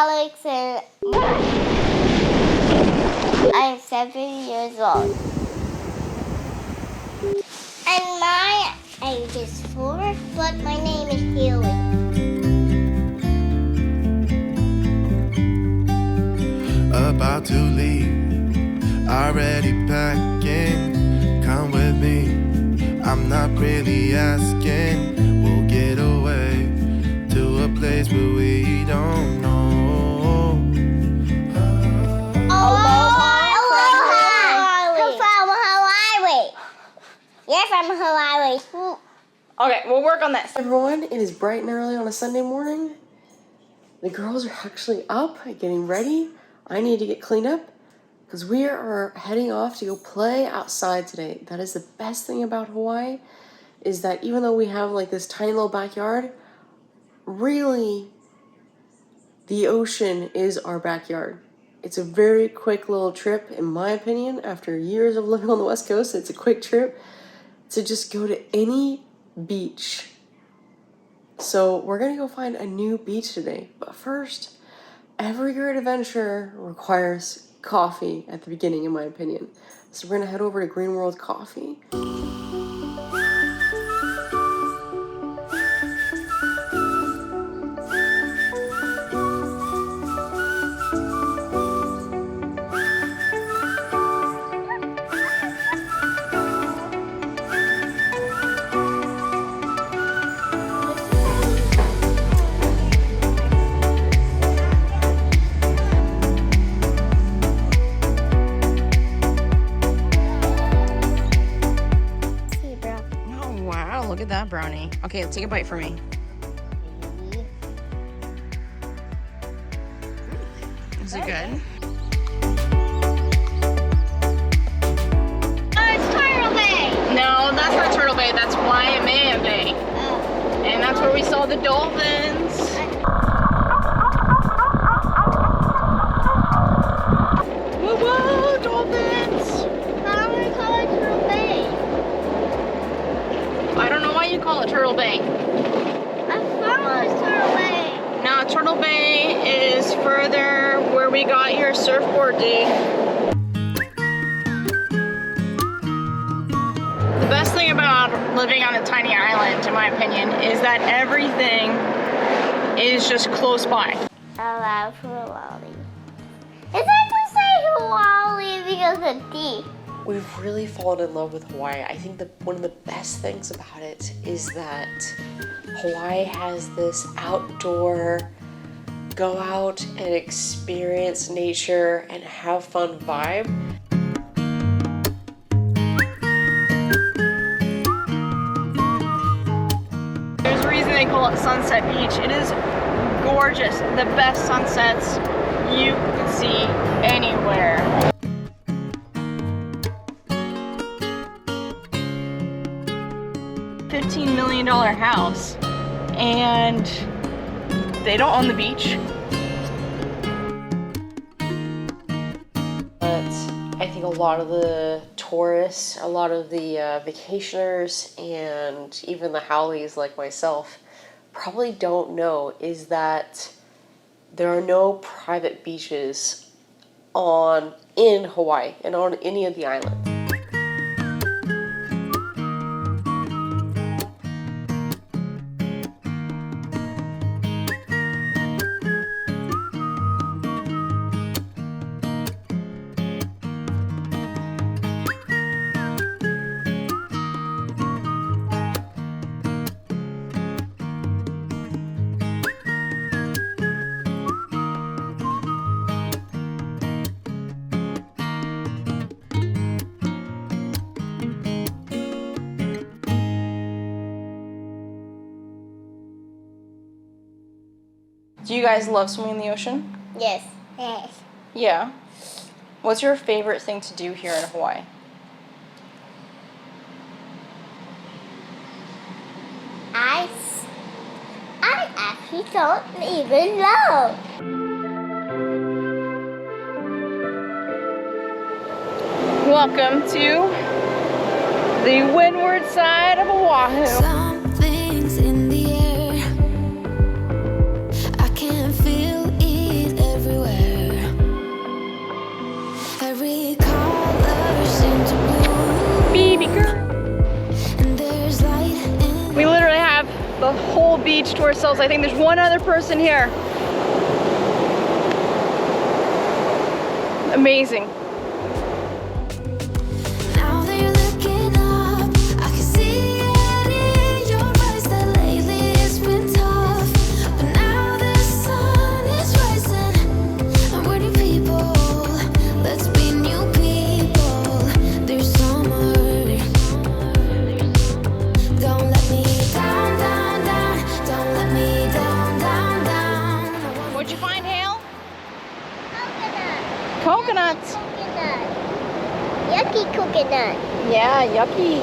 Alex and I'm 7 years old. And my age is 4, but my name is Haley. About to leave, already packing. Come with me, I'm not really asking. We'll get away to a place where we don't know. Yes, I'm Hawaii. Okay, we'll work on this. Everyone, it is bright and early on a Sunday morning. The girls are actually up, getting ready. I need to get cleaned up because we are heading off to go play outside today. That is the best thing about Hawaii, is that even though we have like this tiny little backyard, really the ocean is our backyard. It's a very quick little trip, in my opinion. After years of living on the West Coast, it's a quick trip to just go to any beach. So we're gonna go find a new beach today. But first, every great adventure requires coffee at the beginning, in my opinion. So we're gonna head over to Green World Coffee. Look at that brownie. Okay, take a bite for me. Is it good? Oh, it's Turtle Bay. No, that's not Turtle Bay. That's Waimea Bay. Oh. And that's where we saw the dolphins. Whoa, whoa, dolphins! How do we call it Turtle Bay? I don't know why you call it Turtle Bay. I thought it was Turtle Bay. No, Turtle Bay is further where we got your surfboard, dude. The best thing about living on a tiny island, in my opinion, is that everything is just close by. Hawaii. It's like we say Hawaii because of D. We've really fallen in love with Hawaii. I think that one of the best things about it is that Hawaii has this outdoor, go out and experience nature and have fun vibe. There's a reason they call it Sunset Beach. It is gorgeous. The best sunsets you can see anywhere. $15 million house, and they don't own the beach. But I think a lot of the tourists, a lot of the vacationers, and even the haoles like myself probably don't know is that there are no private beaches in Hawaii and on any of the islands. Do you guys love swimming in the ocean? Yes. Yes. Yeah. What's your favorite thing to do here in Hawaii? I actually don't even know. Welcome to the windward side of Oahu. Something's in the air. I can feel it the whole beach to ourselves. I think there's one other person here. Amazing. Now that you're looking up, I can see it in your eyes that lately it's been tough. But now the sun is rising, and we're new people. Let's be new people. There's summer. Don't let me down, down, down. Don't let me down, down, down. What'd you find, Hale? Coconut. Coconuts. Coconut. Yucky coconut. Yeah, yucky.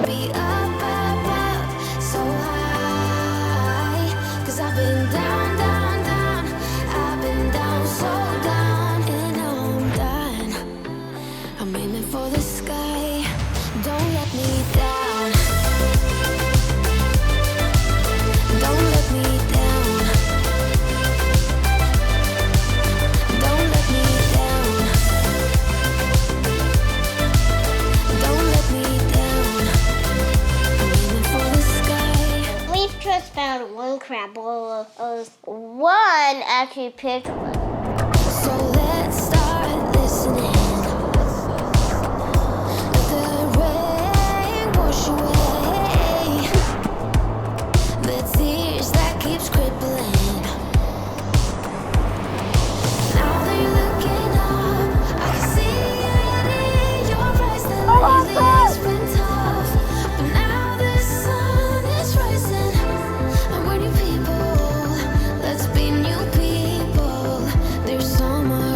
Be up, up, up, so high. 'Cause I've been down, down, down. I've been down, so down. And now I'm done. I'm aiming for the sky. Don't let me down. Don't let me down. Don't let me down. Don't let me down. I'm aiming for the sky. We've just found one crab. One actually picked one. So let's start listening. Let the rain wash away the tears that keeps crippling. Now that you're looking up, I can see it in your eyes that lately it's been tough. But now the sun is rising, and we're new people. Let's be new people. There's summer.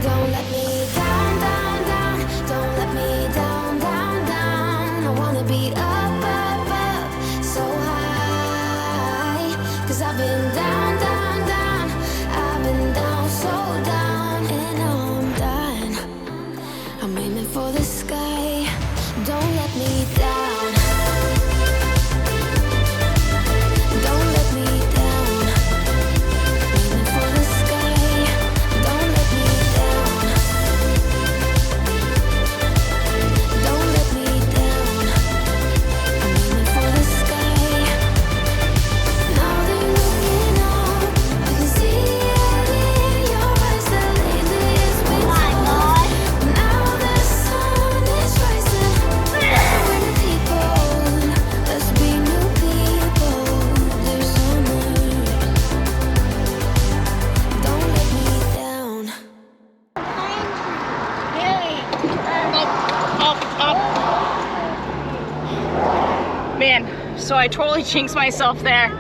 Don't let me down, down, down. Don't let me down, down, down. I wanna be up, up, up, so high. 'Cause I've been down, down, down. I've been down, so down. And now I'm done. I'm aiming for the sky. Don't let me down. Don't let me down. Aiming for the sky. Don't let me down. Don't let me down. I'm aiming for the sky. Now that you're looking up, I can see it in your eyes that lately it's been tough. Now the sun is rising. We're new people. Let's be new people. There's summer. Don't let me down. Man, so I totally jinxed myself there.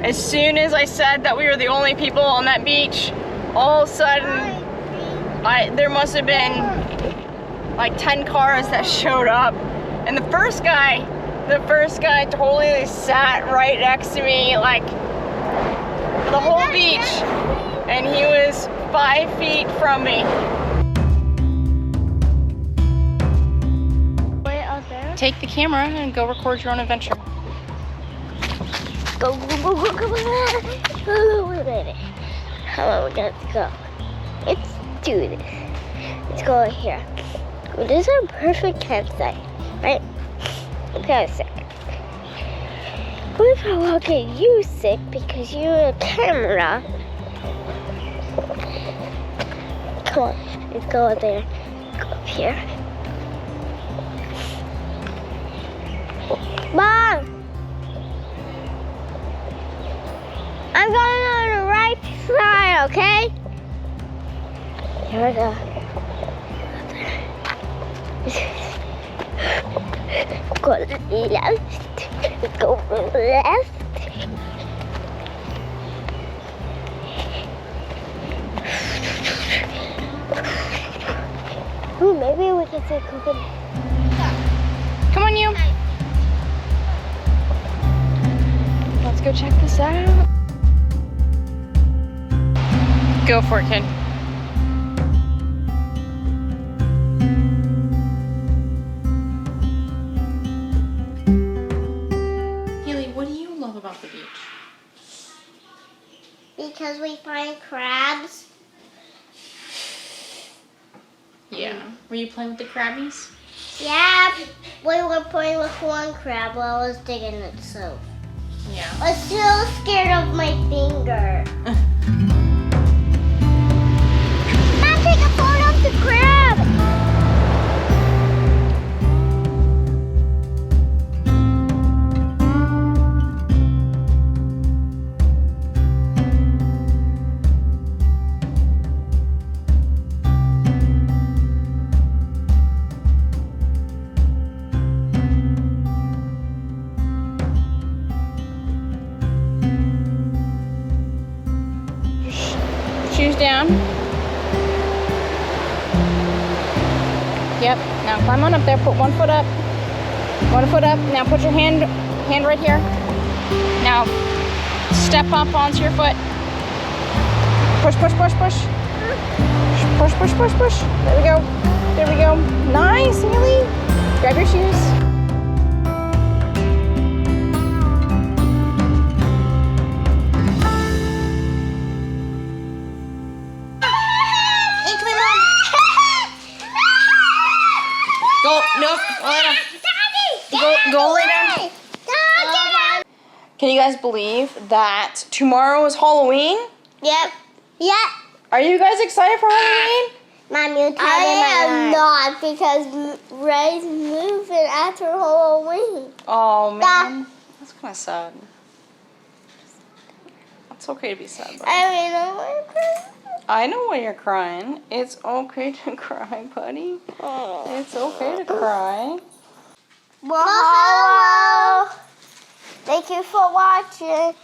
As soon as I said that we were the only people on that beach, all of a sudden, there must have been like 10 cars that showed up. And the first guy totally sat right next to me, like the whole beach. And he was 5 feet from me. Wait out there. Take the camera and go record your own adventure. Go, go, go, go, go, go. Come on, let's go. Let's do this. Let's go right here. This is a perfect campsite, right? Okay, sick. What if I won't get you sick because you're a camera? Come on, let's go up there. Go up here. Mom! I'm going on the right side, okay? Here we go. Go left. Go left. Ooh, maybe we can take coconut. Come on, you. Let's go check this out. Go for it, kid. Haley, what do you love about the beach? Because we find crabs. Yeah. Were you playing with the crabbies? Yeah, we were playing with one crab while I was digging it, so. Yeah. I'm still scared of my finger. Mom, take a photo of the crab! Shoes down. Yep. Now climb on up there. Put one foot up. One foot up. Now put your hand right here. Now step up onto your foot. Push, push, push, push. Push, push, push, push. There we go. There we go. Nice, Haley. Grab your shoes. Go, nope, go lay down. Can you guys believe that tomorrow is Halloween? Yep. Yep. Are you guys excited for Halloween? Mom, you I am not because Ray's moving after Halloween. Oh man, that's kind of sad. It's okay to be sad, buddy. I know why you're crying. It's okay to cry, buddy. It's okay to cry. Well, hello. Thank you for watching.